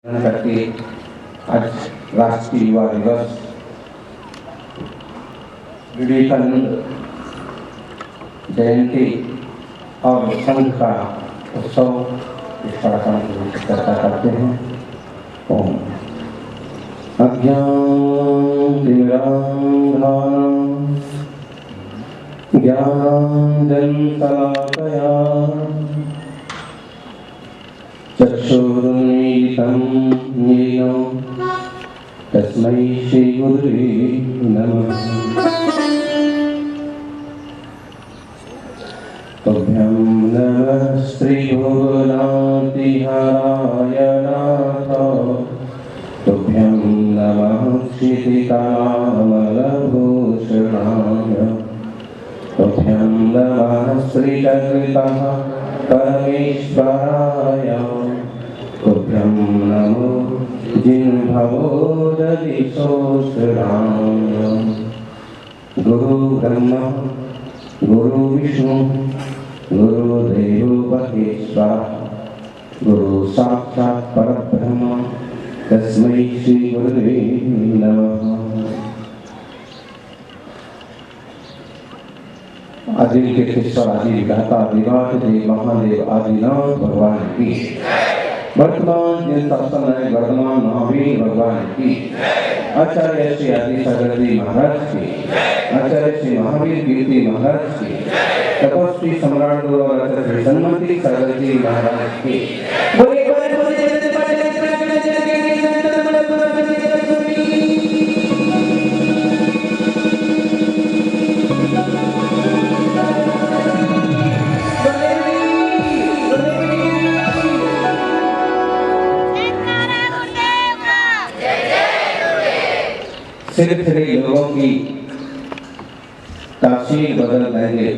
करके आज राष्ट्रीय युवा दिवस विवेकानंद जयंती और संघ का उत्सव इस कार्यक्रम की चर्चा करते हैं। ओम अज्ञानतिमिरान्धकारं ज्ञानाञ्जनशलाकया चक्षुरुन्मीलितं येन तस्मै श्रीगुरुवे नमः। तुभ्यं नमः श्रीभुवनातिहाराय नाथ, तुभ्यं नमः क्षितिकामलभूषणाय, तुभ्यं नमः श्रीचक्रितः परमेश्वराय, तुभ्यं नमो जिह्वोदधिशोषणाय। गुरु ब्रह्मा गुरु विष्णु गुरुदेव महेश्वरः, गुरु साक्षात् परब्रह्म तस्मै श्री गुरुवे नमः। आदि के ईश्वर आदि विधाता देवाधिदेव महादेव आदिनाथ भगवान की, वर्तमान जिन शासन है वर्तमान महावीर भगवान की, आचार्य श्री आदि सागरजी महाराज की, आचार्य श्री महावीर कीर्ति महाराज की, तपस्वी सम्राट गुरु और आचार्य सन्मति सागरजी महाराज की। सिर्फ लोगों की तासीर बदल देंगे।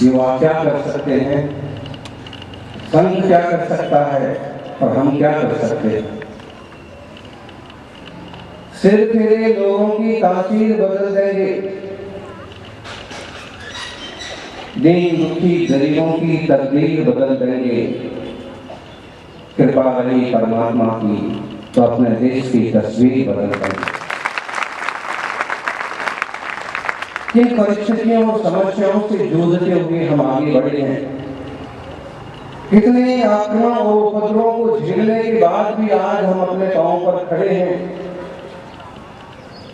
युवा क्या कर सकते हैं, संघ क्या कर सकता है और हम क्या कर सकते हैं। सिर्फ लोगों की तासीर बदल देंगे। दीन दुखी गरीबों की तकदीर बदल देंगे। कृपा रही परमात्मा की तो अपने देश की तस्वीर बदल देंगे। किन परिस्थितियों और समस्याओं से जूझते हुए हम आगे बढ़े हैं, कितने आक्रमण और उपद्रवों को झेलने के बाद भी आज हम अपने पांव पर खड़े हैं।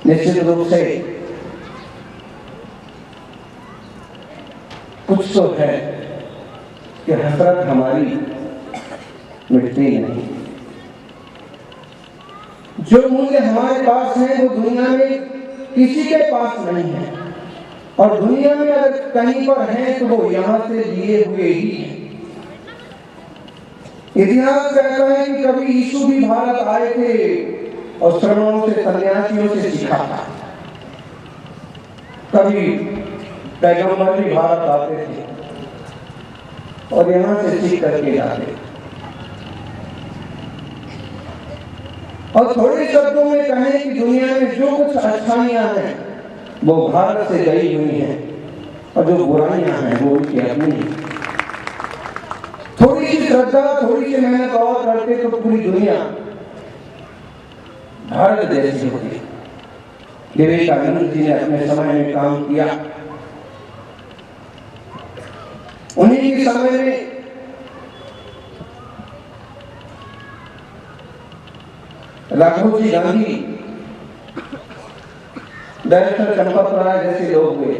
निश्चित रूप से कुछ तो है कि हसरत हमारी मिटती नहीं। जो मूल्य हमारे पास है वो दुनिया में किसी के पास नहीं है, और दुनिया में अगर कहीं पर है तो वो यहाँ से लिए हुए ही है। इतिहास कहता है कि कभी यीशु भी भारत आए थे और श्रमणों से सन्यासियों से सीखा था। कभी पैगंबर भी भारत आते थे और यहाँ से सीख करके जाते थे। और थोड़े शब्दों में कहें कि दुनिया में जो कुछ अच्छाइयां हैं वो भारत से गई हुई हैं, और जो बुराइयां हैं वो उनकी अपनी हैं। थोड़ी सी श्रद्धा थोड़ी सी मेहनत और करते तो पूरी दुनिया भारत जैसी होती। विवेकानंद जी ने अपने समय में काम किया। उन्हीं के समय में राघव जी गांधी, डायरेक्टर चंपत राय जैसे लोग हुए।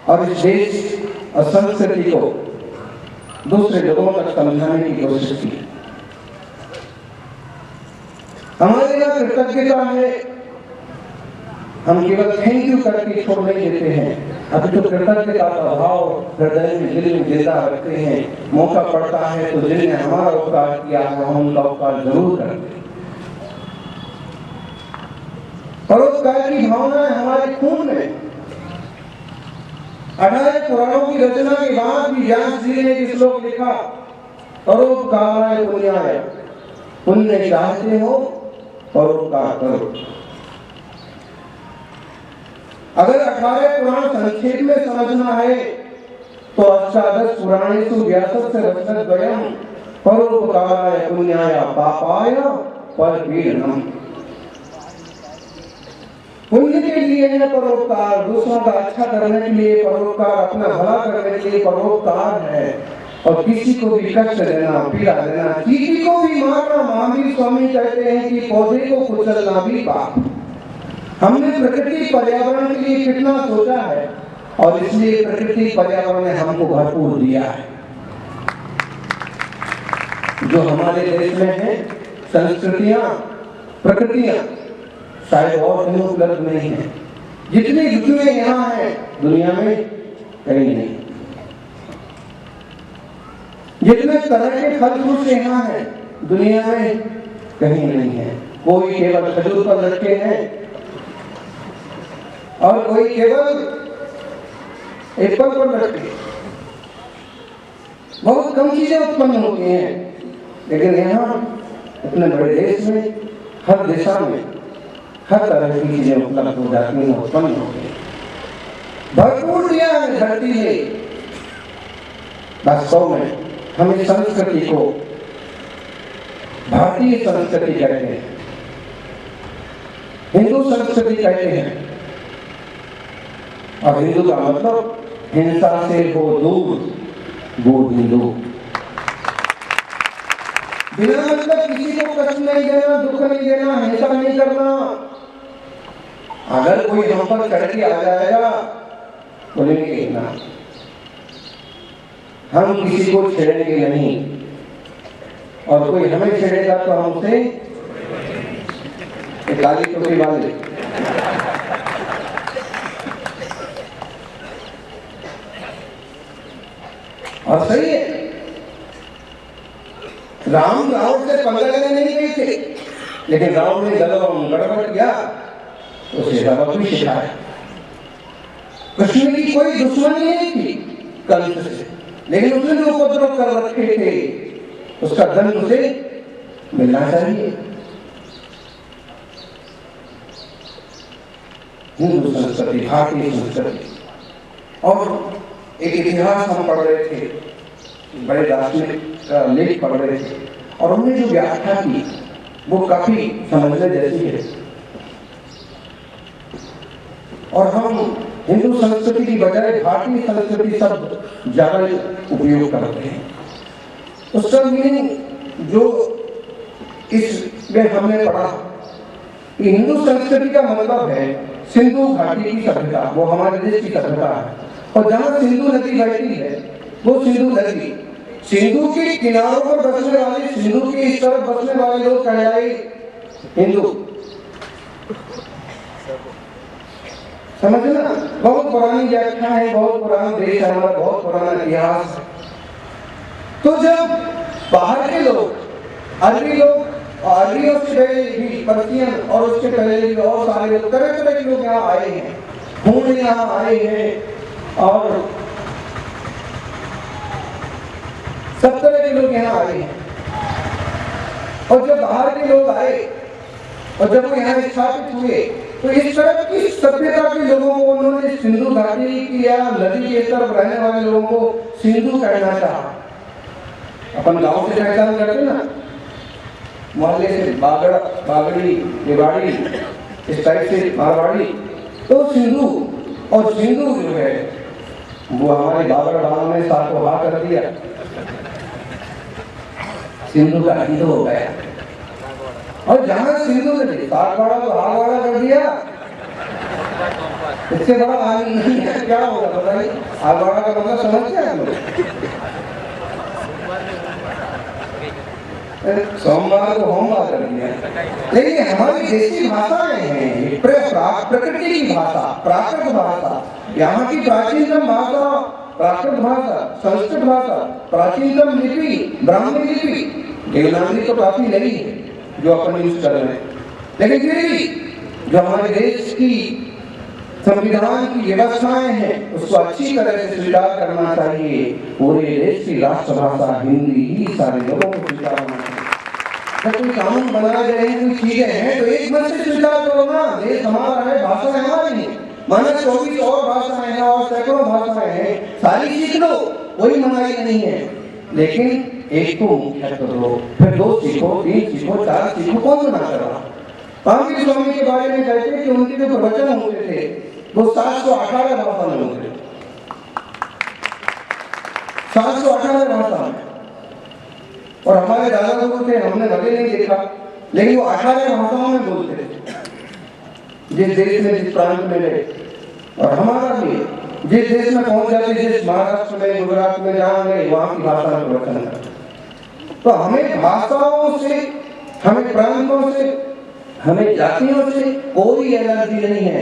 और इस देश और संस्कृति को दूसरे लोगों तक समझाने की कोशिश की। हमारे यहाँ कृतज्ञता है, हम केवल थैंक यू करके छोड़ नहीं देते हैं, अब तो कृतज्ञता का भाव हृदय में दिल में जिंदा रखते हैं। मौका पड़ता है तो जिन्हें हमारा उपकार किया है हम उनका उपकार जरूर करते हैं। परोपकार की भावना है हमारे खून में। 18 पुराणों की रचना के बाद भी व्यास जी ने एक श्लोक लिखा, परोपकाराय पुण्याय, पुण्य चाहते हो परोपकार करो। अगर 18 पुराण संक्षेप में समझना है तो अष्टादश पुराणेषु व्यासस्य वचनद्वयम् परोपकाराय पुण्याय पापाय परपीडनम्। पुण्य के लिए है परोपकार, दूसरों का अच्छा करने के लिए परोपकार, अपना भला करने के लिए परोपकार है। और किसी को भी कष्ट देना, पीड़ा देना, चींटी को भी मारना, महावीर स्वामी कहते हैं कि पौधे को कुचलना भी पाप। हमने प्रकृति पर्यावरण के लिए कितना सोचा है और इसलिए प्रकृति पर्यावरण ने हमको भरपूर दिया है। जो हमारे देश में है संस्कृतियां, प्रकृतियां शायद और कहीं उपलब्ध नहीं है। जितनी ऋतुएं यहाँ है दुनिया में कहीं नहीं। जितने तरह के फल फ्रूट यहाँ है दुनिया में कहीं नहीं है। कोई केवल खजूर पर लटके हैं और कोई केवल एप्पल पर लटके। बहुत कम चीजें उत्पन्न होती हैं, लेकिन यहाँ इतने बड़े देश में हर दिशा में हर तरह की चीजें उपलब्ध हो जाती हैं, उत्पन्न होती हैं। भरपूर दिया है धरती ने। वास्तव में हम इस संस्कृति को भारतीय संस्कृति कहते हैं, हिंदू संस्कृति कहते हैं। और हिंदू का मतलब हिंसा से हो दूर, वो हिंदू। बिना मतलब किसी को कष्ट नहीं देना, दुख नहीं देना, हिंसा नहीं करना। अगर कोई हम पर चढ़ के आ जाएगा बोलेंगे ना, हम किसी को छेड़ेंगे नहीं, और कोई हमें छेड़ेगा तो हम उसे काली टोपी वाले और सही है। राम रावण से पंगा लेने नहीं गए थे, लेकिन रावण ने गड़बड़ किया तो उसे सबक भी सिखाया। कृष्ण की कोई दुश्मनी नहीं थी कंस से, लेकिन उसने जो उपद्रव कर रखे थे उसका दंड उसे मिलना चाहिए। हिंदू संस्कृति, भारतीय संस्कृति। और एक इतिहास हम पढ़ रहे थे, बड़े दार्शनिक का लेख पढ़ रहे थे, और उन्होंने जो व्याख्या की वो काफी समझने जैसी है। और हम हिंदू संस्कृति की बजाय भारतीय संस्कृति शब्द ज्यादा उपयोग करते हैं। उसका मीनिंग जो इसमें हमने पढ़ा कि हिंदू संस्कृति का मतलब है सिंधु घाटी की सभ्यता, वो हमारे देश की सभ्यता है। और जहाँ सिंधु नदी बहती है वो सिंधु नदी, सिंधु के किनारों पर बसने वाले, सिंधु के इस तरफ बसने वाले लोग कहलाए हिंदू। समझना, बहुत पुरानी व्याख्या है, बहुत पुराना देश है हमारा, बहुत पुराना इतिहास है। तो जब बाहर के लोग, अरबी लोग, और अरबियों से पहले भी पर्शियन और उसके पहले भी और सारे लोग, तरह तरह के लोग यहाँ आए हैं, हूण यहाँ आए हैं, और सब तरह के लोग यहाँ आए हैं। और जब बाहर के लोग आए और जब वो यहाँ स्थापित हुए तो इस तरह की सभ्यता के लोगों को उन्होंने सिंधु घाटी की या नदी के तरफ रहने वाले लोगों को सिंधु कहना चाहा। अपन गांव से पहचान करते ना, मोहल्ले से बागड़ी, रेवाड़ी, इस टाइप से मारवाड़ी, तो सिंधु। और सिंधु जो है वो हमारे बागड़ बालों ने साथ को हा कर दिया, सिंधु का हिंदू हो गया। और जहां सिंधु ने सात बाड़ा तो हा बाड़ा कर दिया, इससे बड़ा आगे नहीं है। क्या होगा बताइए, हा बाड़ा का मतलब समझते हैं हम लोग। सोमवार को होमवार कर दिया। लेकिन हमारी देसी भाषाएं हैं, प्रकृति की भाषा, प्राकृत भाषा, यहाँ की प्राचीनतम भाषा प्राकृत भाषा, संस्कृत भाषा, प्राचीनतम लिपि ब्राह्मी लिपि। देवनागरी तो काफी नहीं है जो अपन यूज कर रहे हैं, लेकिन फिर भी जो हमारे देश की संविधान की व्यवस्थाएं हैं उसको अच्छी तरह से स्वीकार करना चाहिए। पूरे देश की राष्ट्रभाषा हिंदी ही सारे लोगों को स्वीकार करना चाहिए। जब कोई कानून बना रहे हैं, कोई चीजें हैं, तो एक मन से स्वीकार करो ना। देश हमारा है, भाषा हमारी है, माना 24 और भाषाएं हैं और सैकड़ों भाषाएं हैं, सारी सीख लो, कोई मनाही नहीं है, लेकिन एक को मुख्य करो, फिर 2 सीखो, 3 सीखो, 4 सीखो, कौन मना कर रहा? कांग्रेस स्वामी के बारे में कहते हैं कि उनके जो प्रवचन होते थे वो 718 भाषा में होते थे, 718 भाषा में। और हमारे दादा लोग थे, हमने कभी नहीं देखा, लेकिन वो 18 भाषाओं में बोलते थे, जिस देश में, जिस प्रांत में गए। और हमारा भी जिस देश में पहुंच जाते, जिस महाराष्ट्र में, गुजरात में जहाँ गए, वहाँ की भाषा में प्रवचन करते। तो हमें भाषाओं से, हमें प्रांतों से, हमें जातियों से कोई एलर्जी नहीं है,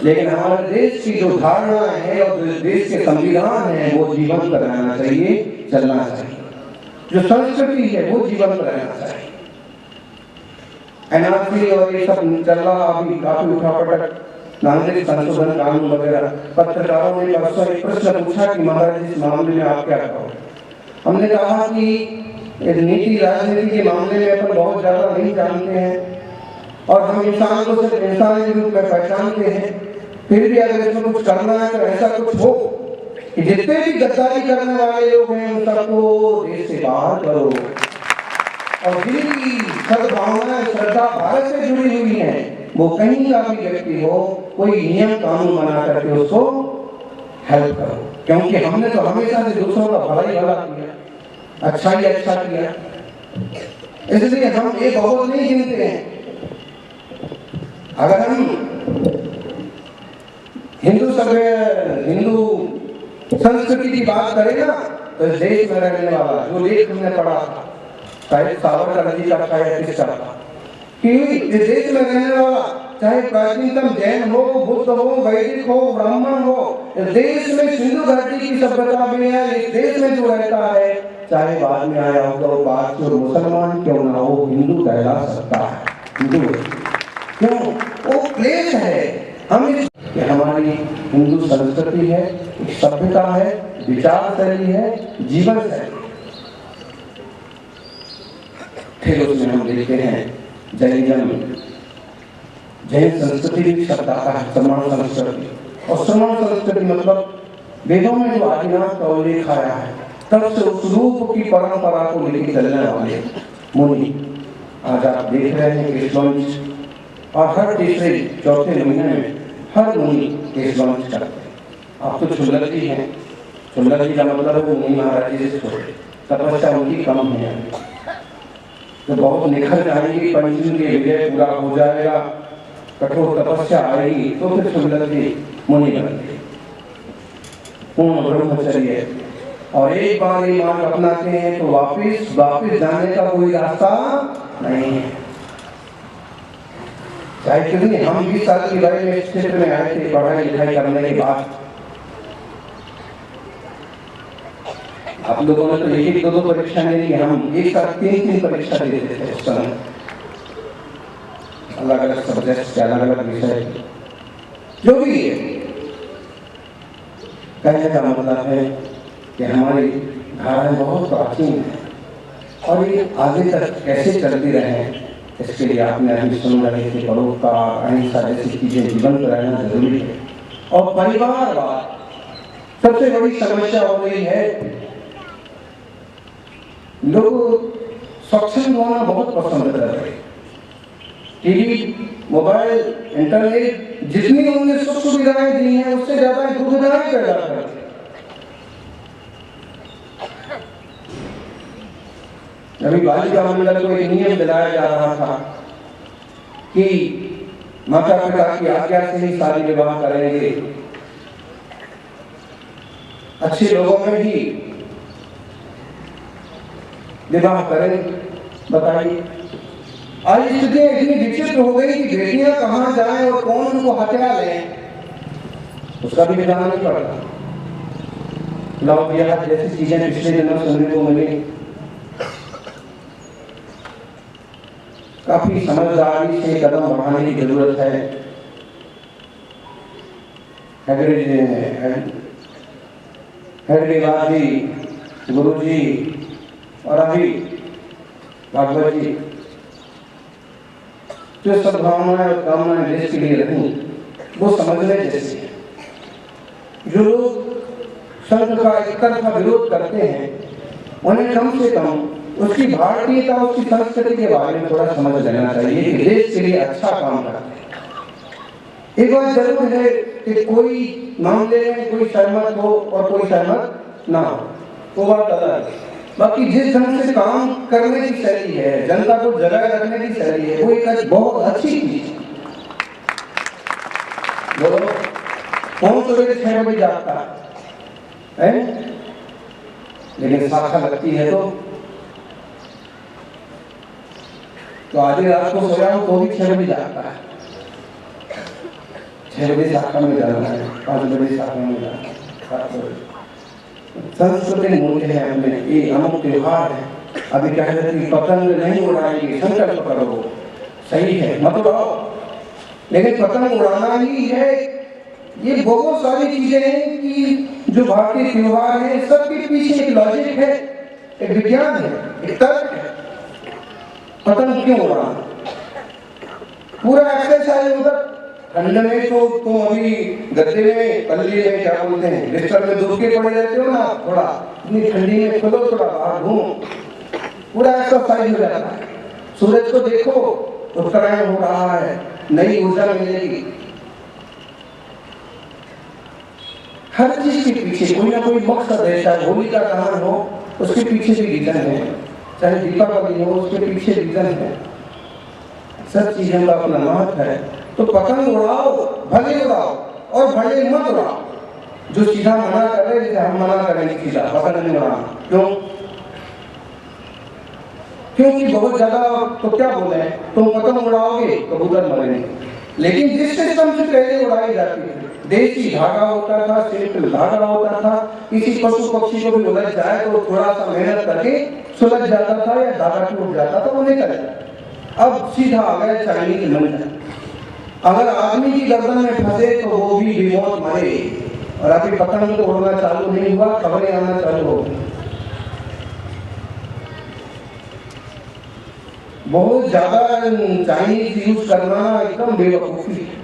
लेकिन हमारे देश की जो धारणा है और जो देश के संविधान है वो जीवन रहना चाहिए, चलना चाहिए। जो संस्कृति है वो जीवन रहना चाहिए। एनआरसी और ये सब चल रहा अभी काफी उठापटक, नागरिक संशोधन कानून वगैरह। पत्रकारों ने परसों एक प्रश्न पूछा कि महाराज इस मामले में आप क्या कहोगे? हमने कहा कि नीति राजनीति के मामले में अपन बहुत ज्यादा नहीं जानते हैं और हम इंसान को सिर्फ इंसान के रूप में पहचानते हैं, फिर भी अगर इसमें कुछ करना है तो ऐसा कुछ हो कि जितने भी गद्दारी करने वाले लोग हैं उन सबको देश से बाहर करो, और जिनकी सद्भावना श्रद्धा भारत से जुड़ी हुई है वो कहीं का भी व्यक्ति हो, कोई नियम कानून बना करके उसको हेल्प करो, क्योंकि हमने तो हमेशा से दूसरों का भला ही भला किया, अच्छा ही अच्छा किया, इसलिए हम ये बहुत नहीं गिनते हैं। अगर हम हिंदू संस्कृति की बात करें ना, तो इस देश में रहने वाला जो लेख हमने पढ़ा था, शायद सावरकर जी का, शायद किसका था, कि इस देश में रहने वाला चाहे प्राचीनतम जैन हो, बुद्ध हो, वैदिक हो, ब्राह्मण हो, इस देश में सिंधु घाटी की सभ्यता में है, इस देश में जो रहता है, चाहे बाद में आया होगा वो पारसी और मुसलमान क्यों ना हो, हिंदू कहला सकता है। हिंदू क्यों? वो क्लेश है हम कि हमारी हिंदू संस्कृति है, सभ्यता है, विचार शैली है, जीवन शैली। फिर उसमें हम देखते हैं जैन संस्कृति भी शब्द आता है, श्रमण संस्कृति, और श्रमण संस्कृति मतलब वेदों में जो आदिनाथ का उल्लेख आया है तब से उस रूप की परंपरा को लेकर चलने वाले मुनि आज आप देख रहे हैं केश वंश, और हर तीसरे चौथे महीने में हर मुनि केश वंश करते हैं। आप तो चुल्लर जी हैं, चुल्लर जी का मतलब है मुनि महाराज जी से छोटे, तपस्या उनकी कम है, तो बहुत निखर जाएंगी, पंचम के विजय पूरा हो जाएगा, कठोर तपस्या आएगी, तो फिर चुल्लर जी मुनि बनते, पूर्ण ब्रह्मचर्य। और एक बार ये मार्ग अपनाते हैं तो वापिस जाने का कोई रास्ता नहीं है। चाहे कितनी हम 20 साल की वय में इस क्षेत्र में आए थे, पढ़ाई लिखाई करने के बाद आप लोगों ने तो एक दो परीक्षा नहीं की, हम एक साथ 3 परीक्षा देते थे उस समय, अलग अलग सब्जेक्ट के, अलग अलग विषय, जो भी है। कहने का मतलब है कि हमारी धाराएं बहुत प्राचीन है और ये आगे तक कैसे चलती रहे, इसके लिए आपने अभी सुन रहे थे परोपकार, अहिंसा जैसी चीजें जीवंत रहना जरूरी है। और परिवारवाद सबसे बड़ी समस्या हो रही है, लोग सक्षम होना बहुत पसंद कर रहे हैं। टीवी, मोबाइल, इंटरनेट, जितनी उन्होंने सुख सुविधाएं दी हैं उससे ज्यादा दुविधाएं पैदा कर रही। अभी बालिका मंडल को एक नियम दिलाया जा रहा था कि माता पिता की आज्ञा से ही शादी विवाह करेंगे, अच्छे लोगों में ही विवाह करें। बताइए, आज स्थितियां इतनी विचित्र हो गई कि बेटियां कहां जाएं और कौन उनको हत्या ले, उसका भी विधान नहीं पड़ता। लव विवाह जैसी चीजें पिछले दिनों सुनने को मिली, काफी समझदारी से कदम बढ़ाने की जरूरत है। हेगड़ेवाल जी, गुरु जी और अभी भागवत जी जो सद्भावनाएं और कामनाएं देश के लिए रही वो समझने जैसी है। जो लोग संघ का एक तरफा विरोध करते हैं उन्हें कम से कम उसकी भारतीयता, उसकी संस्कृति के बारे में थोड़ा समझ लेना चाहिए कि देश के लिए अच्छा काम करते हैं। एक बात जरूर है कि कोई मामले में कोई सहमत हो और कोई सहमत ना हो, वो बात अलग है। बाकी जिस ढंग से काम करने की शैली है, जनता को जगाए रखने की शैली है, वो एक बहुत अच्छी चीज है। कौन सवेरे 6 बजे जागता है, लेकिन शाखा लगती है तो आधी रात को सोया हो तो भी 6 बजे जागता है। 6 बजे शाखा में जाना है, 5 बजे शाखा में जाना है। संस्कृति मूल्य है अपने, ये अमुक त्योहार है। अभी कह रहे थे पतंग नहीं उड़ाएंगे, संकल्प करो, सही है, मत उड़ाओ, लेकिन पतंग उड़ाना ही है। ये बहुत सारी चीजें हैं कि जो भारतीय त्योहार है सबके पीछे एक लॉजिक है, एक विज्ञान है, एक तर्क है। पतंग क्यों उड़ाना, पूरा एक्सरसाइज उधर ठंड में तो तुम अभी गद्दे में पल्ली में क्या बोलते हैं बिस्तर में डूब के पड़े रहते हो ना, थोड़ा इतनी ठंडी में खुलो, थोड़ा बाहर घूमो, पूरा एक्सरसाइज हो जाता है। सूरज को देखो, उत्तरायण हो रहा है, नई ऊर्जा मिलेगी। हर चीज के पीछे कोई ना कोई मकसद है। चाहे होली का दहन हो, उसके पीछे भी रीजन है, चाहे दीपावली हो, उसके पीछे रीजन है। सब चीजों का अपना महत्व है। तो पतंग उड़ाओ, भले उड़ाओ और भले मत उड़ाओ। जो सीधा मना कर रहे हैं, हम मना करेंगे सीधा पतंग नहीं उड़ाना। क्यों? क्योंकि बहुत ज्यादा तो क्या बोले, तुम पतंग उड़ाओगे कबूतर मरेंगे। लेकिन जिस सिस्टम से पहले उड़ाई जाती है, देसी धागा होता था, सिल्क धागा होता था, किसी पशु पक्षी को भी उलझ जाए तो थोड़ा सा मेहनत करके सुलझ जाता था या धागा टूट जाता था, वो निकल जाता। अब सीधा आ गया चाइनीज मंत्र। अगर आदमी की गर्दन में फंसे तो वो भी बेमौत मरे। और अभी पतंग तो उड़ना चालू नहीं हुआ, खबरें आना चालू हो गई। बहुत ज्यादा चाइनीज यूज करना एकदम बेवकूफी है।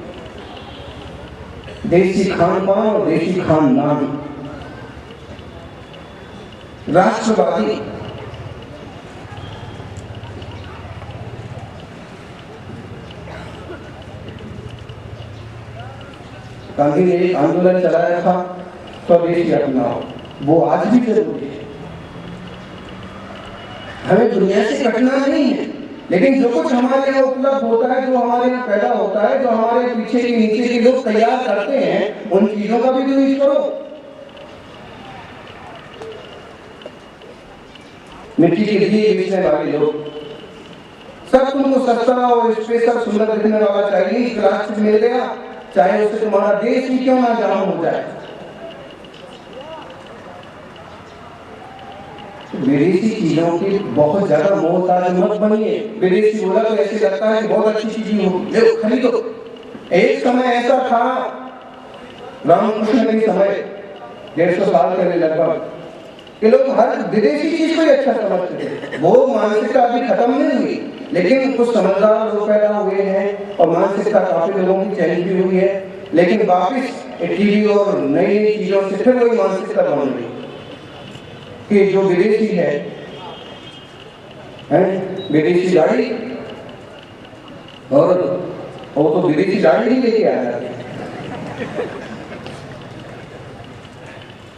देसी खान पान और देसी खानदान, राष्ट्रवादी, गांधी ने एक आंदोलन चलाया था स्वदेशी अपनाओ, वो आज भी जरूरी है। हमें दुनिया से कटना नहीं है, लेकिन जो कुछ हमारे यहाँ उपलब्ध होता है, जो हमारे यहाँ पैदा होता है, जो हमारे पीछे के नीचे के लोग तैयार करते हैं, उन चीजों का भी यूज करो। मिट्टी के दिए बेचने वाले लोग सब तुमको सस्ता और स्पेशल सुंदर दिखने वाला चाहिए, प्लास्टिक मिल गया, चाहे उससे तुम्हारा देश ही क्यों ना जाम हो जाए। विदेशी चीजों की बहुत ज्यादा मोहताज मत बनिए। विदेशी बोला तो ऐसे लगता है कि बहुत अच्छी चीज हो, ले खरीदो। एक समय ऐसा था, रामकृष्ण के समय 150 साल पहले लगभग, कि लोग हर विदेशी चीज को अच्छा समझते थे। वो मानसिकता अभी खत्म नहीं हुई, लेकिन कुछ समझदार लोग पैदा हुए हैं और मानसिकता काफी लोगों की चेंज भी हुई है। लेकिन वापिस टीवी और नई नई चीजों से फिर वही मानसिकता बन गई कि जो विदेशी है, विदेशी गाड़ी, और वो तो विदेशी गाड़ी ही लेके आया,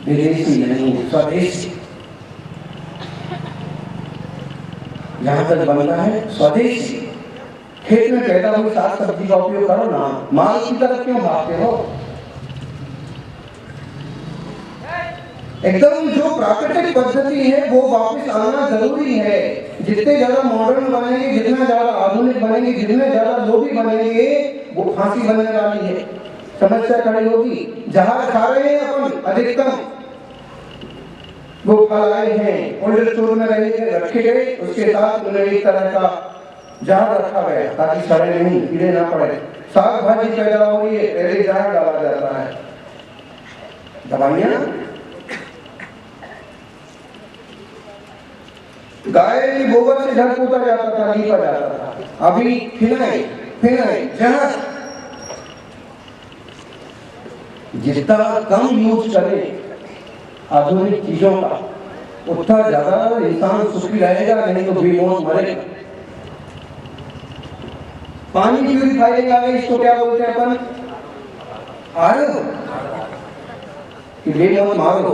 विदेशी नहीं स्वदेशी। जहां तक बनता है स्वदेशी, खेत में पैदा हुई साग सब्जी का उपयोग करो ना, माल की तरफ क्यों भागते हो? एकदम जो प्राकृतिक पद्धति है वो वापस आना जरूरी है। जितने ज्यादा मॉडर्न बनेंगे, जितना ज्यादा आधुनिक बनेंगे, जितने ज्यादा लोभी बनेंगे, वो फांसी बनने वाली है, समस्या खड़ी होगी। जहाज खा रहे हैं अपन अधिकतम, वो फल आए हैं, कोल्ड स्टोर में रखे गए, उसके साथ उन्हें एक तरह का जहाज रखा गया ताकि सड़े नहीं, कीड़े ना पड़े। साग भाजी पैदा हो रही है, पहले जहाज डाला जाता है। दवाइयाँ, गाय की गोबर से घर पोता जाता था, लीपा जाता था। अभी फिनाइल, जहाज जितना कम यूज करें आधुनिक चीजों का, उतना ज्यादा इंसान सुखी रहेगा, नहीं तो बेमौत मरेगा। पानी प्यूरिफायरिंग आ गई, इसको क्या बोलते हैं अपन? आरो कि बेमौत मारो।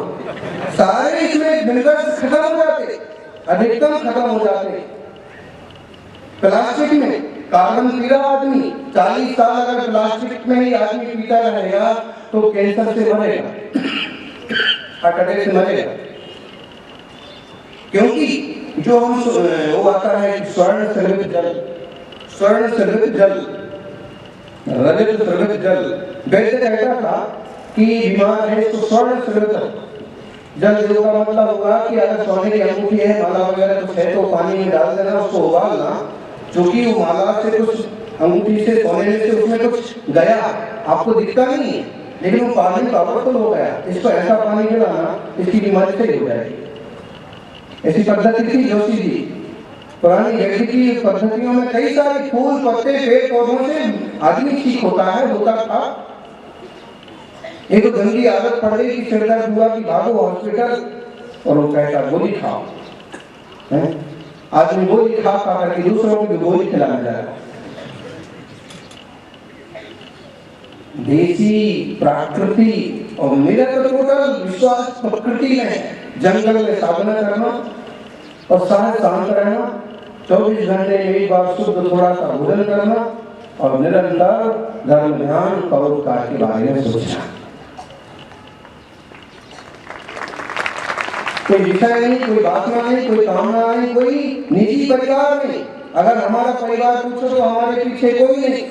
सारे इसमें मिनरल्स खत्म हो जाते, अधिकतम खत्म हो जाते। प्लास्टिक में कार्बन पी रहा आदमी, 40 साल अगर प्लास्टिक में ही आदमी पीता रहेगा तो कैंसर से मरेगा, हार्ट अटैक से मरेगा। क्योंकि जो हम वो आता है स्वर्ण सर्वित जल, स्वर्ण सर्वित जल, रजत सर्वित जल। वैसे कहता था कि बीमार है तो स्वर्ण सर्वित जल देने का मतलब होगा कि अगर सोने की अंगूठी है, माला वगैरह कुछ है तो पानी में डाल देना, उसको उबालना, क्योंकि वो माला से कुछ, अंगूठी से, सोने से उसमें कुछ गया, आपको दिखता नहीं है, लेकिन वो पानी पावरफुल हो गया, इसको ऐसा पानी पिलाना, इसकी बीमारी सही हो जाएगी। ऐसी पद्धति थी जोशी जी। पुरानी जगह की पद्धतियों में कई सारे फूल, पत्ते, पेड़ पौधों से आदमी ठीक होता है, होता था। एक तो गंदी आदत पड़ गई कि सिर दर्द हुआ कि भागो हॉस्पिटल, और वो कहता गोली खाओ। आदमी गोली खा खा करके दूसरों को भी गोली खिलाने जाएगा। देसी प्राकृति और मेरा तो टोटल विश्वास प्रकृति में है। जंगल में साधना करना और शांत रहना, 24 घंटे में एक बार शुद्ध थोड़ा सा भोजन करना और निरंतर धर्म ध्यान परोपकार के बारे में सोचना। कोई विषय नहीं, कोई वासना नहीं, कोई कामना नहीं, कोई निजी परिवार नहीं। अगर हमारा परिवार पूछो तो हमारे पीछे कोई नहीं,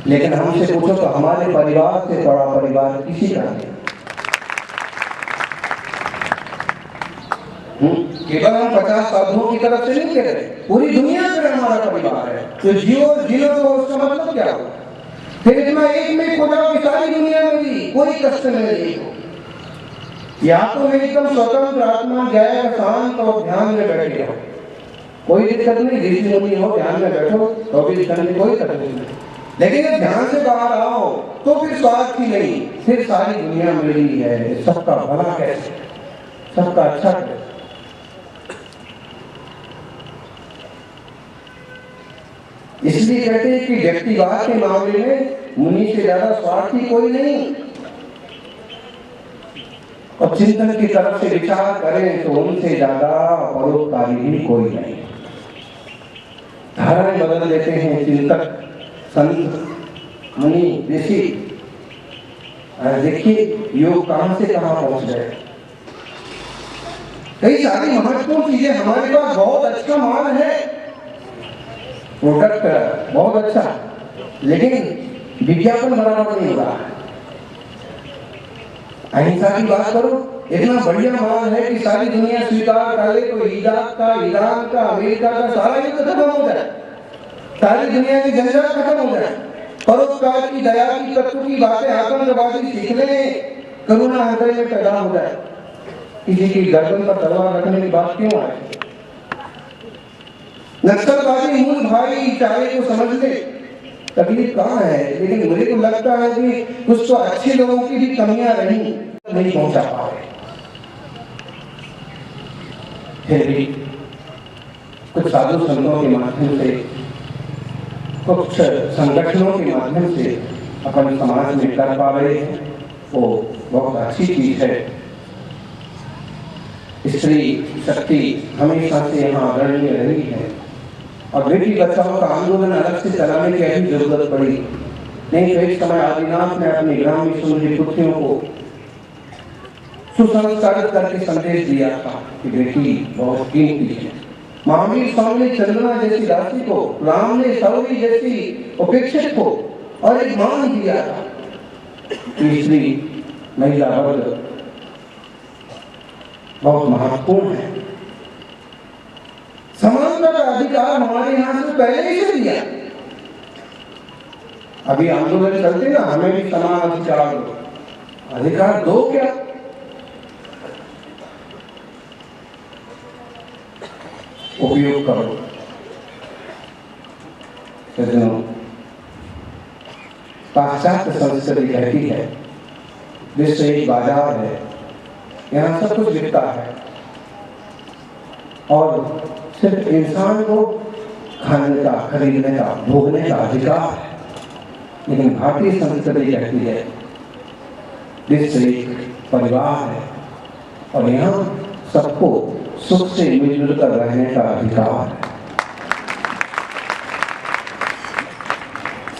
लेकिन हमसे पूछो तो हमारे परिवार से बड़ा परिवार किसी का नहीं। केवल हम 50 साधुओं की तरफ से नहीं कह रहे, पूरी दुनिया में हमारा परिवार है। तो जियो जियो तो उसका मतलब क्या होगा? फिर इतना एक में खुदा की सारी दुनिया मेरी, कोई कष्ट नहीं हो। या तो मैं एकदम स्वतंत्र आत्मा, गैर शांत और ध्यान में बैठे रहो, कोई दिक्कत नहीं, ऋषि मुनि हो, ध्यान में बैठो, 24 घंटे कोई तकलीफ नहीं। लेकिन जब ध्यान से बाहर आओ तो फिर स्वार्थ ही नहीं, फिर सारी दुनिया मेरी है, सबका भला कैसे, सबका अच्छा कैसे। इसलिए कहते हैं कि व्यक्तिवाद के मामले में मुनि से ज्यादा स्वार्थी कोई नहीं, और चिंतन की तरफ से विचार करें तो उनसे ज्यादा परोपकारी भी कोई नहीं। धाराएं बदल देते हैं चिंतक, संत, मुनि, ऋषि। देखिए योग कहां से कहां पहुंच गए। कई सारी महत्वपूर्ण चीजें हमारे पास, बहुत अच्छा माल है, प्रोडक्ट बहुत अच्छा, लेकिन विज्ञापन बराबर नहीं हो रहा है। अहिंसा की बात करो, इतना बढ़िया माल है कि सारी दुनिया स्वीकार कर ले तो इराक का, ईरान का, अमेरिका का सारा युद्ध खत्म हो जाए, सारी दुनिया की झंझट खत्म हो जाए। परोपकार की, दया की, तत्व की बातें आतंकवादी सीख ले, करुणा हृदय में पैदा हो जाए। किसी की गर्दन पर तलवार रखने की बात क्यों आए? नक्सलवादी मूल भाईचारे को समझ ले, तकलीफ कहाँ है। लेकिन मुझे तो लगता है कि कुछ तो अच्छे लोगों की भी कमियां रही, नहीं पहुंचा पा रहे। फिर भी कुछ साधु संतों के माध्यम से, कुछ संगठनों के माध्यम से अपन समाज में कर पा रहे हैं, वो बहुत अच्छी चीज है। स्त्री शक्ति हमेशा से यहाँ अग्रणी रही है, और बेटी बचाओ का आंदोलन अलग से चलाने की अभी जरूरत पड़ी नहीं। तो एक समय आदिनाथ ने अपने ग्राम में सुंदरी पुत्रियों को सुसंस्कारित करके संदेश दिया था कि बेटी बहुत कीमती है। महावीर स्वामी ने चंद्रमा जैसी दासी को, राम ने सौरी जैसी उपेक्षित को और एक मान दिया था कि स्त्री, महिला वर्ग बहुत महत्वपूर्ण है। समानता का अधिकार हमारे यहाँ से पहले ही से दिया। अभी आंदोलन चलते ना, हमें भी समान अधिकार दो। अधिकार दो क्या? उपयोग करो। पाश्चात्य संस्कृति कहती है विश्व एक बाजार है, यहाँ सब कुछ बिकता है और सिर्फ इंसान को खाने का, खरीदने का, भोगने का अधिकार है। लेकिन भारतीय संस्कृति कहती है विश्व एक परिवार है और यहाँ सबको सुख से मिलजुल कर रहने का अधिकार है।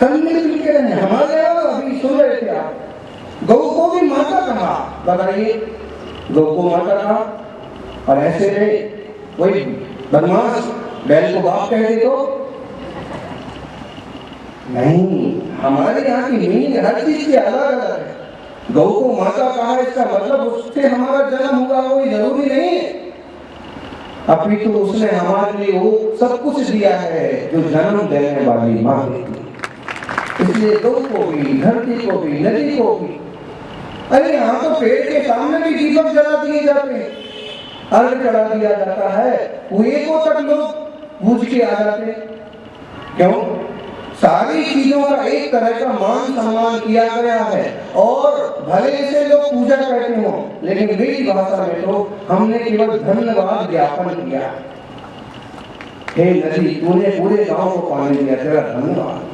सब मिलजुल के रहने। हमारे यहाँ अभी सुन रहे थे आप, गौ को भी माता कहा, बताइए, गौ को माता कहा और ऐसे में वही बदमाश बैल को बाप कह दे तो नहीं। हमारे यहाँ की मीनिंग हर चीज की अलग अलग है। गौ को माता कहा, इसका मतलब उससे हमारा जन्म हुआ वो जरूरी नहीं है, अपितु तो उसने हमारे लिए वो सब कुछ दिया है जो जन्म देने वाली माँ देती है। इसलिए गौ को भी, धरती को भी, नदी को भी, अरे यहाँ तो पेड़ के सामने भी दीपक जला दिए जाते हैं, अर्घ चढ़ा दिया जाता है, कुएं को तक लोग पूज के आ जाते हैं। क्यों? सारी चीजों का एक तरह का मान सम्मान किया गया है और भले से लोग पूजा करते हो, लेकिन मेरी भाषा में तो हमने केवल धन्यवाद ज्ञापन किया। हे नदी, तूने पूरे गांव को पानी दिया, तेरा धन्यवाद।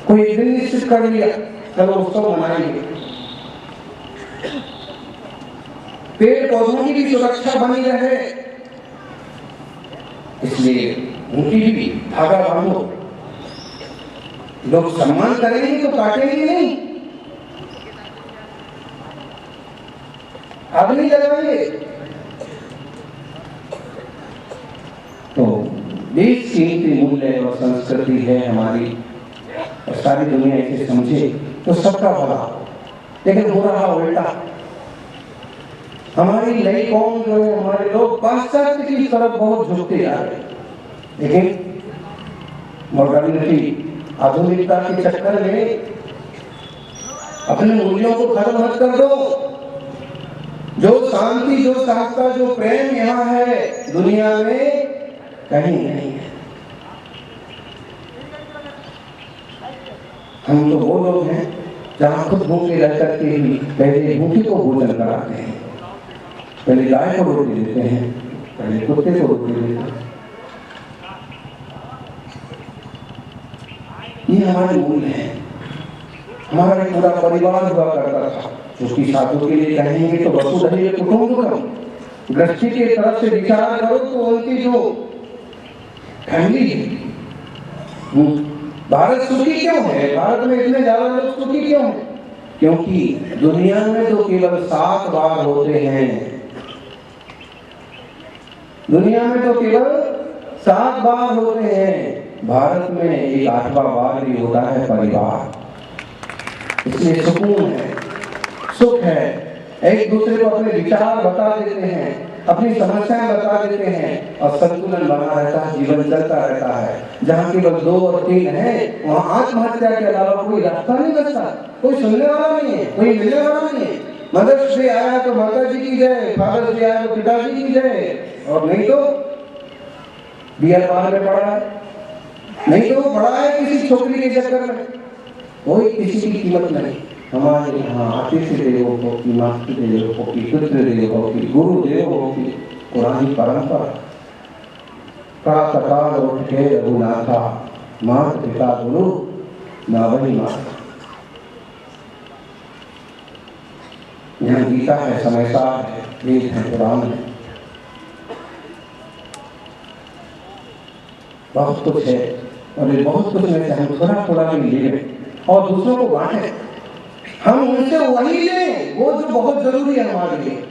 कोई एक दिन निश्चित कर लिया, चलो उत्सव मनाएंगे। पेड़ पौधों की भी सुरक्षा बनी रहे, इसलिए उनकी भी धागा बांधो। लोग सम्मान करेंगे तो काटेंगे नहीं, आग नहीं जलाएंगे। तो देश कीमती मूल्य और संस्कृति है हमारी और सारी दुनिया इसे समझे तो सबका भला। लेकिन हो रहा उल्टा, हमारी नई कौम जो है, हमारे लोग पाश्चात्य की तरफ बहुत झुकते जा रहे हैं। लेकिन मॉडर्निटी, आधुनिकता के चक्कर में अपने मूल्यों को खत्म मत कर दो। जो शांति, जो सहजता, जो प्रेम यहाँ है दुनिया में कहीं नहीं है। हम तो वो लोग हैं जहाँ खुद भूखे रह करके भी पहले भूखे को भोजन कराते हैं, पहले गाय को रोटी देते हैं, पहले कुत्ते को रोटी देते हैं। ये हमारे मूल्य हैं। हमारा पूरा परिवार हुआ करता था, उसकी शादियों के लिए कहेंगे तो वसुधैव कुटुंबकम, दृष्टि के तरफ से विचार करो तो उनकी जो फैमिली है। भारत सुखी क्यों है? भारत में इतने ज्यादा लोग सुखी क्यों हैं? क्योंकि दुनिया में तो केवल 7 बार होते हैं, दुनिया में तो केवल 7 बार होते हैं, भारत में एक 8वां बार भी होता है परिवार। इसलिए सुकून है, सुख है, एक दूसरे को अपने विचार बता देते हैं, अपनी समस्याएं बता देते हैं और संतुलन बना रहता है, जीवन चलता रहता है। जहाँ केवल 2 और 3 है, वहाँ आत्महत्या के अलावा कोई रास्ता नहीं बचता, कोई सुनने वाला नहीं है, कोई मिलने वाला नहीं है। मदर्स डे आया तो माता जी की जय, फादर्स डे आया तो पिताजी की जय, और नहीं तो बियर बार में पड़ा है, नहीं तो पड़ा है किसी छोकरी के चक्कर में, कोई किसी की कीमत नहीं। हमारे यहाँ अतिथि देवो हो की, मातृ देवो हो की, पितृ देवो हो की, गुरु देवो हो की पुरानी परंपरा। प्रातःकाल उठ के रघुनाथा, माता पिता गुरु नावनी माता। यहाँ गीता है, समयसार है, वेद है, पुराण है, बहुत कुछ है। और ये बहुत कुछ में से हम थोड़ा थोड़ा भी ले और दूसरों को बांटे। हम उनसे वही लें वो जो बहुत जरूरी है हमारे लिए।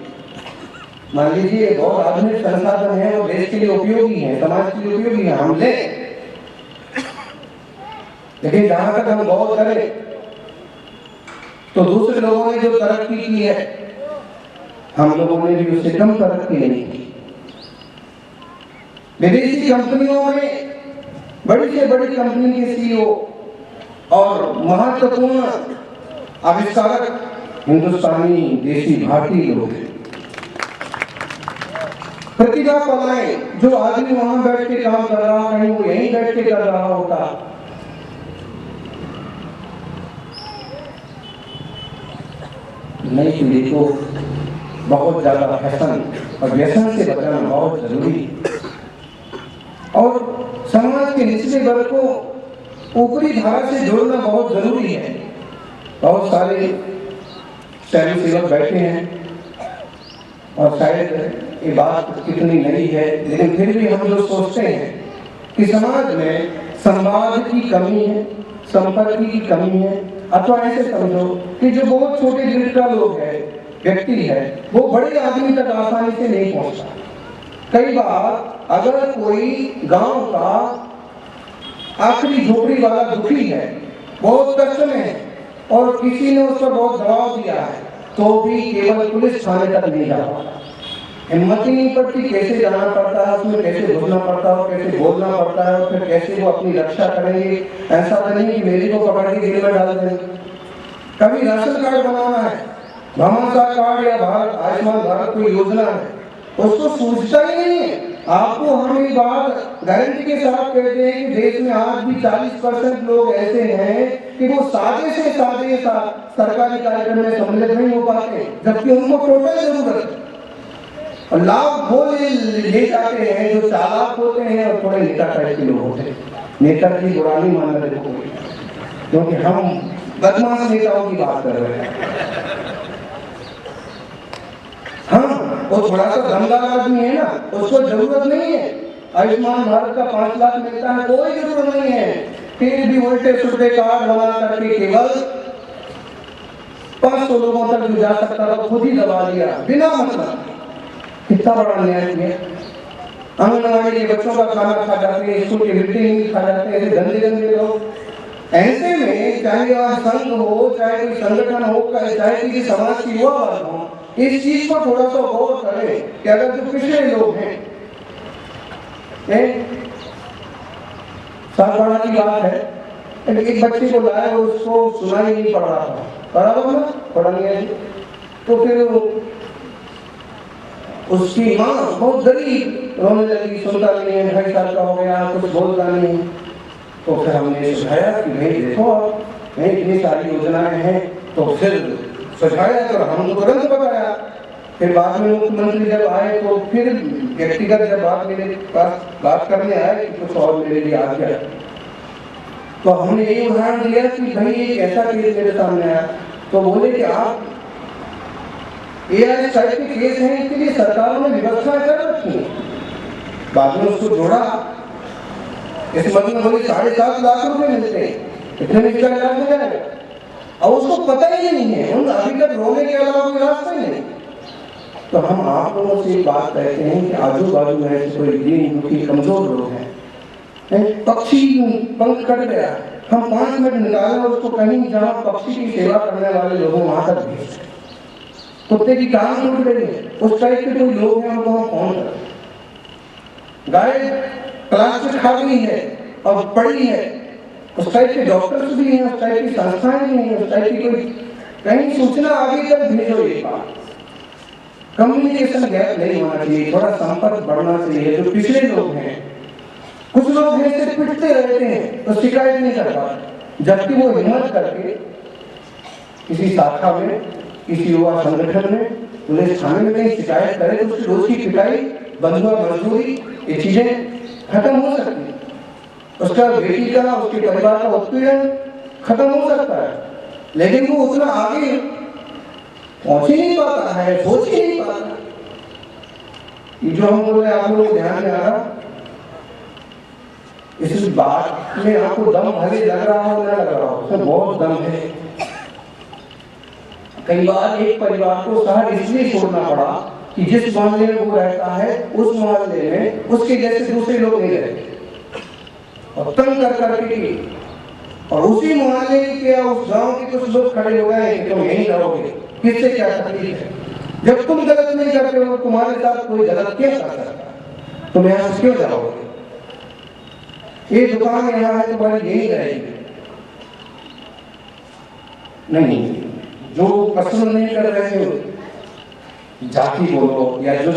मान लीजिए बहुत आधुनिक संसाधन है और देश के लिए उपयोगी है, समाज के लिए उपयोगी है, हम ले। लेकिन जहां तक हम गौर करें तो दूसरे लोगों ने जो तरक्की की है, हम लोगों ने भी उससे कम तरक्की नहीं की। विदेशी कंपनियों में बड़ी से बड़ी कंपनी के सीईओ और महत्वपूर्ण आविष्कारक हिंदुस्तानी, देशी, भारतीय लोग हैं। प्रतिभा कलाएं, जो आदमी वहां बैठ के काम कर रहा है वो यहीं बैठ के कर रहा होता। नई पीढ़ी को बहुत ज़्यादा फैशन और व्यसन से बचाना बहुत जरूरी है और समाज के निचले वर्ग को ऊपरी धारा से जोड़ना बहुत जरूरी है। बहुत सारे स्वयं सेवक बैठे हैं और शायद ये बात कितनी नई है, लेकिन फिर भी हम लोग सोचते हैं कि समाज में संवाद की कमी है, संपर्क की कमी है, अथवा ऐसे समझो कि जो बहुत छोटे दिल का लोग है, व्यक्ति है, वो बड़े आदमी तक आसानी से नहीं पहुंचता। कई बार अगर कोई गांव का आखिरी झोपड़ी वाला दुखी है, बहुत कष्ट में है और किसी ने उस पर बहुत दबाव दिया है, तो भी केवल पुलिस थाने तक नहीं जा पाता। हिम्मत ही नहीं पड़ती, कैसे जाना पड़ता है, उसमें कैसे घुसना पड़ता है, कैसे बोलना पड़ता है और फिर कैसे वो अपनी रक्षा करेंगे। ऐसा तो नहीं कि मेरी को पकड़ के जेल में डाल देंगे। कभी राशन कार्ड बनाना है, भामाशाह कार्ड या भारत आयुष्मान भारत कोई योजना है, उसको सोचता ही नहीं है। आपको हम ये बात गारंटी के साथ कहते हैं कि देश में आज भी 40% लोग ऐसे हैं कि वो सादे से सादे सरकारी कार्यक्रम में सम्मिलित नहीं हो पाते, जबकि उनको टोटल जरूरत है। और लाभ वो ले जाते हैं जो चालाक होते हैं और थोड़े नेता टाइप के लोग होते हैं। नेता की बुराई मानना देखो, क्योंकि हम बदमाश नेताओं की बात कर रहे हैं। हाँ, वो थोड़ा सा दमदार आदमी है ना, उसको जरूरत नहीं है आयुष्मान भारत का 5 लाख मिलता है, कोई जरूरत नहीं है। फिर भी उल्टे सुल्टे कार्ड बना करके केवल 500 लोगों तक जो जा सकता था खुद ही दबा दिया बिना मतलब। कितना बड़ा अन्याय किया। आंगनबाड़ी के बच्चों का खाना खा जाते हैं, स्कूल के मिड डे मील खा जाते हैं, ऐसे गंदे गंदे लोग। ऐसे में चाहे वह संघ हो, चाहे कोई संगठन हो, चाहे किसी समाज की युवा वर्ग हो, इस चीज पर थोड़ा सा गौर करें कि अगर जो पिछले लोग हैं, साधारण की बात है, एक बच्चे को लाया और उसको सुनाई नहीं पड़ रहा था, बराबर ना, पढ़ा नहीं है, तो फिर उसकी माँ बहुत गरीब रोने लगी, सुनता नहीं है, 2.5 साल का हो गया, कुछ बोलता नहीं। तो फिर हमने सुझाया कि भाई देखो नहीं इतनी सारी योजनाएं हैं, तो फिर सुझाया तो हम तुरंत बताया। फिर बाद में मुख्यमंत्री जब आए तो फिर व्यक्तिगत जब बात मेरे पास बात करने आए कि कुछ और मेरे लिए आ गया, तो हमने ये उदाहरण दिया कि भाई एक ऐसा केस मेरे सामने आया, तो बोले कि आप एआई टाइप के केस हैं, इसके लिए सरकारों ने व्यवस्था कर रखी है। बाद में उसको जोड़ा, इस मतलब बोले 7.5 लाख रुपए मिलते हैं, इतने में इसका इलाज हो जाएगा, और उसको पता ही नहीं है, उन अभी तक रोने के अलावा कोई रास्ता ही नहीं। तो हम आप लोगों से बात कहते हैं कि आजू बाजू में कोई दीन दुखी कमजोर लोग हैं, पक्षी पंख कट गया, हम 5 मिनट निकालें और उसको कहीं जहाँ पक्षी की सेवा करने वाले लोगों वहां तक भेज, कुत्ते की टांग टूट गई है, उस टाइप के कोई लोग हैं उनको हम फोन करें। गाय प्लास्टिक खा गई है और पड़ी है, उस टाइप के डॉक्टर्स भी हैं, उस टाइप की संस्थाएं भी हैं, उस टाइप की कोई कहीं सूचना आगे तक भेजो। ये बात कम्युनिकेशन गैप नहीं होना चाहिए, थोड़ा संपर्क बढ़ना चाहिए। जो पिछले लोग हैं, कुछ लोग ऐसे पिटते रहते हैं तो शिकायत नहीं कर पाते, जबकि वो हिम्मत करके किसी शाखा में, किसी युवा संगठन में, पुलिस थाने में कहीं शिकायत करे तो उसकी रोज की पिटाई, बंधुआ मजदूरी, ये चीजें खत्म हो सकती है। उसका बेटी का, उसके परिवार का उत्पीड़न खत्म हो सकता है, लेकिन वो उतना आगे पहुंच ही नहीं पाता है, सोच ही नहीं पाता। ये जो हम बोल रहे हैं आप लोग ध्यान में आ रहा, इस बात में आपको दम भले लग रहा हो, ना लग रहा हो, उसमें बहुत दम है। कई बार एक परिवार को शहर इसलिए छोड़ना पड़ा कि जिस मोहल्ले में वो रहता है उस मोहल्ले में उसके जैसे दूसरे लोग नहीं रहते, और तंग कर करके, और उसी मोहल्ले के या उस गांव के कुछ लोग खड़े हो गए कि तुम यहीं रहोगे, किससे क्या तकलीफ है, जब तुम गलत नहीं करते हो तुम्हारे साथ कोई गलत क्यों कर सकता, तुम यहाँ से क्यों जाओगे, ये दुकान यहाँ है तुम्हारी यही रहेगी। नहीं, जो पसंद नहीं कर रहे हो, जाति बोलो या जो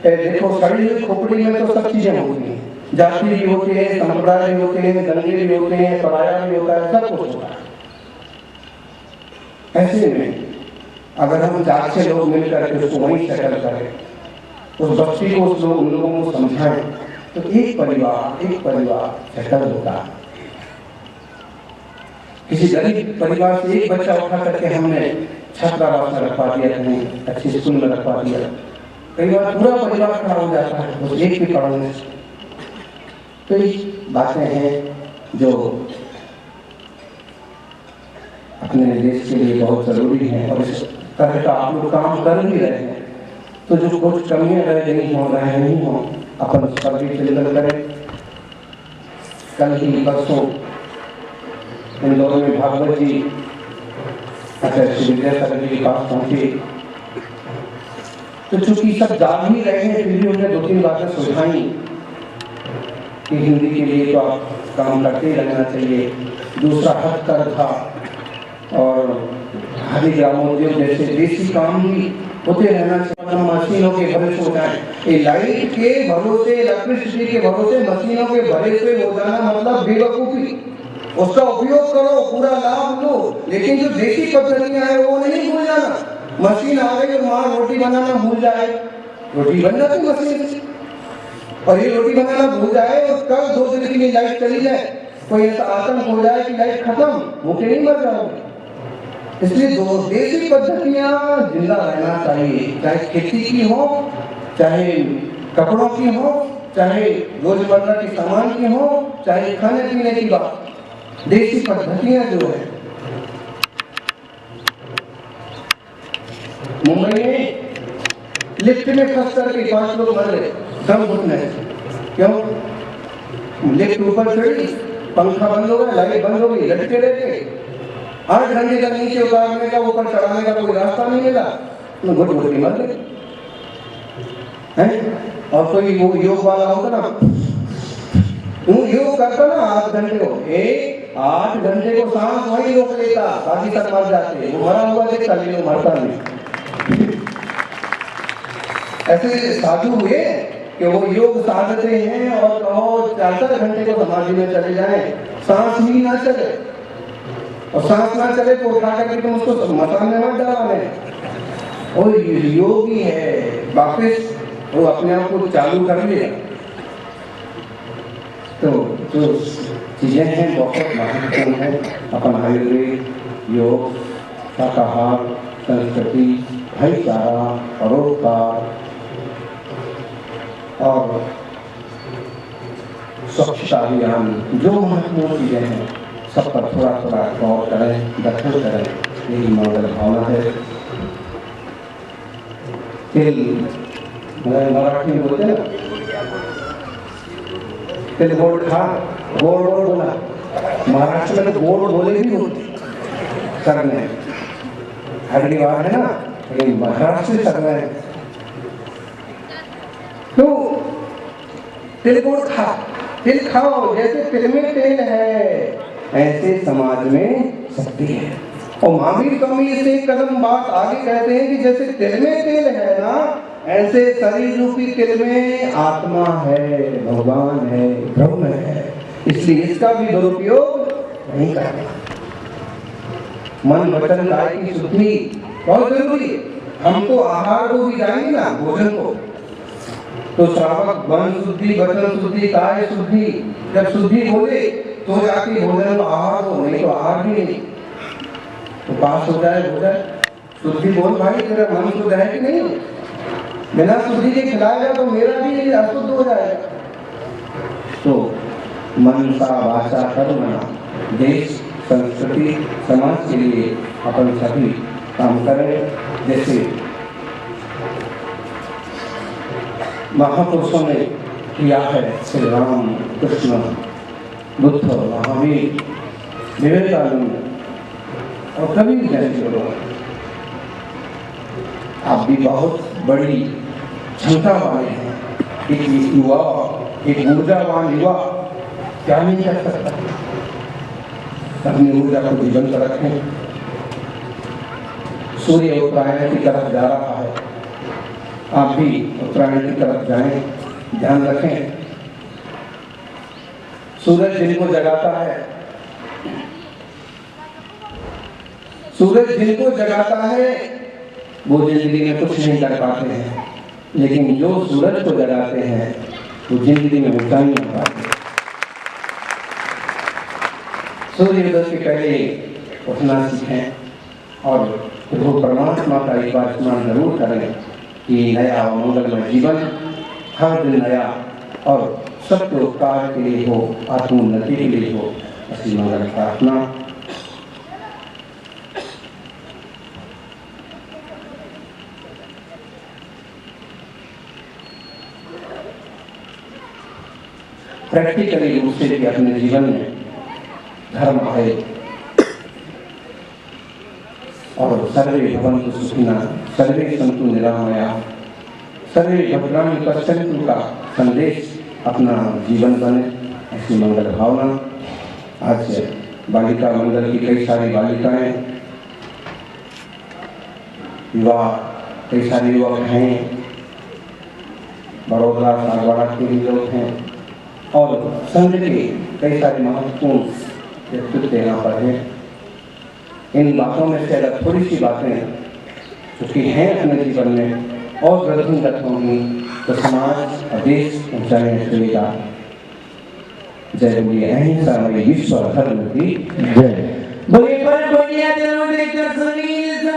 देखो सड़ी हुई खोपड़ी में तो सब चीजें होती हैं, जाति भी होती है, संप्रदाय भी होते हैं, दंगे भी होते हैं, पराया भी होता है, सब कुछ होता है। ऐसे में अगर हम 4-6 लोग मिलकर के उसको वहीं सेटल करें, उस बच्ची को उन लोगों को समझाएं, तो एक परिवार सेटल होता है। किसी गरीब परिवार से एक बच्चा उठा करके हमने छात्रावास में रखवा दिया, कहीं अच्छी स्कूल में रखवा दिया, कई बार पूरा परिवार खड़ा हो जाता है उस एक भी पढ़ने से। तो ये बातें हैं जो अपने देश के लिए बहुत जरूरी है, और इस तरह का आप लोग काम कर भी रहे हैं। तो जो कुछ कमियां रह गई हो, रहे नहीं हो, अपन उस पर भी चिंतन करें। कल ही परसों इंदौर में भागवत जी आचार्य श्री विद्यासागर जी के पास पहुंचे, तो चूंकि सब जान ही रहे हैं, फिर भी उन्हें 2-3 बातें सुझाई कि हिंदी के लिए तो आप काम करते ही रहना चाहिए। दूसरा हथकरघा और खादी ग्रामोद्योग जैसे देसी काम भी होते रहना चाहिए। मशीनों के भरोसे हो जाए, ये लाइट के भरोसे, इलेक्ट्रिसिटी के भरोसे मशीनों के भरोसे हो जाना मतलब बेवकूफी। उसका उपयोग करो, पूरा लाभ लो, लेकिन जो देसी पद्धतियां हैं वो नहीं भूल जाना। मशीन आ गई और माँ रोटी बनाना भूल जाए, रोटी बन जाती मशीन से, और ये रोटी बनाना भूल जाए और कल 2 दिन के लिए लाइट चली जाए, कोई ऐसा आतंक हो जाए कि लाइट खत्म, भूखे नहीं मर जाओगे। इसलिए दो देसी पद्धतियां जिंदा रहना चाहिए, चाहे खेती की हो, चाहे कपड़ों की हो, चाहे रोजमर्रा के सामान की हो, चाहे खाने पीने की बात, देसी पद्धतियां जो है। मुंबई में लिफ्ट में फंस करके 5 लोग मर गए दम घुटने से। क्यों? लिफ्ट ऊपर चढ़ी, पंखा बंद हो गया, लाइट बंद हो गई, लटके रह गए। 8 घंटे तक नीचे उतारने का, ऊपर चढ़ाने का कोई रास्ता नहीं मिला, तो घुट घुट के मर गए हैं। और कोई वो योग वाला होता ना, योग करता ना 8 घंटे हो, 8 घंटे को सांस वही रोक लेता, बाकी तक मर जाते। वो मरा हुआ देखता लेकिन मरता नहीं। ऐसे साधु हुए कि वो योग साधते हैं और कहो 4-4 घंटे को समाधि में चले जाएं, सांस ही ना चले, और सांस ना चले तो उठा करके तुम उसको मसान में मत डालने। और योगी है, वापिस वो अपने आप को चालू कर लिया। तो जो चीजें हैं बहुत महत्वपूर्ण है। अपन आयुर्वेद, योग, शाकाहार, संस्कृति, भाईचारा, परोपकार और स्वच्छता अभियान, जो महत्वपूर्ण चीजें हैं सब पर थोड़ा थोड़ा गौर करें, दखल करें, यही मंगल भावना है। मराठी में बोलते हैं ना, गोड़ खा, गोड़ बोला, महाराष्ट्र में तो गोड़ बोले भी होते करने, अगली बार है ना, लेकिन महाराष्ट्र से कर रहे हैं। तो तिल गोड़ खा, तिल खाओ, जैसे तिल में तेल है ऐसे समाज में शक्ति है। और महावीर स्वामी से एक कदम बात आगे कहते हैं कि जैसे तिल में तेल है ना, ऐसे शरीर रूपी तिल में आत्मा है, भगवान है, ब्रह्म है। इसलिए इसका भी दुरुपयोग नहीं करना। मन वचन काय की शुद्धि बहुत जरूरी है। हम तो आहार को भी जाएंगे ना, भोजन को, तो श्रावक मन शुद्धि, वचन शुद्धि, काय शुद्धि, जब शुद्धि बोले तो जाके भोजन आहार हो, नहीं तो आहार भी नहीं। तो पास हो जाए भोजन, शुद्धि बोल भाई, तेरा मन शुद्ध है कि नहीं? बिना शुद्धि के खिलाएगा तो मेरा भी अशुद्ध हो जाएगा। तो मन सा वाचा कर्मणा, देश, संस्कृति, समाज के लिए अपन सभी काम करें। जैसे महापुरुषों ने किया है, श्री राम, कृष्ण, बुद्ध, महावीर, विवेकानंद और कबीर जैसे लोग। आप भी बहुत बड़ी क्षमता वाले हैं। एक युवा, एक ऊर्जावान युवा क्या नहीं कर सकता? अपनी ऊर्जा को जीवंत रखें। सूर्य उत्तरायण की तरफ जा रहा है, आप भी उत्तरायण की तरफ जाएं, ध्यान रखें। सूरज जिनको जगाता है, सूरज जिनको जगाता है वो जिंदगी में कुछ नहीं कर पाते हैं, लेकिन जो सूरज को जगाते हैं वो जिंदगी में ऊंचाइयां पाते हैं। सूर्योदय से पहले उठना सीखें और प्रभु परमात्मा का एक बार स्मरण जरूर करें कि नया और मंगलमय जीवन हर दिन नया और सबके उपकार के लिए हो, आत्मोन्नति के लिए हो। ऐसी मंगल प्रार्थना। प्रैक्टिकली रूप से भी अपने जीवन में धर्म आए और सर्वे भवन्तु सुखिनः, सर्वे सन्तु निरामया, सर्वे भद्राणि पश्यन्तु का संदेश अपना जीवन बने। ऐसी मंगल भावना। आज बालिका मंडल की कई सारी बालिकाएं, युवा, कई सारे युवक हैं, बड़ौदा सागवाड़ा के भी लोग हैं और संघ के कई सारे महत्वपूर्ण व्यक्तित्व यहाँ पर हैं। इन बातों में से अगर थोड़ी सी बातें जो हैं अपने जीवन में और वृद्धिंगत होंगी तो समाज और देश ऊंचाई चलेगा। जय बोलिए अहिंसा में विश्व धर्म की जय। बोलिए पर बोलिए सुनील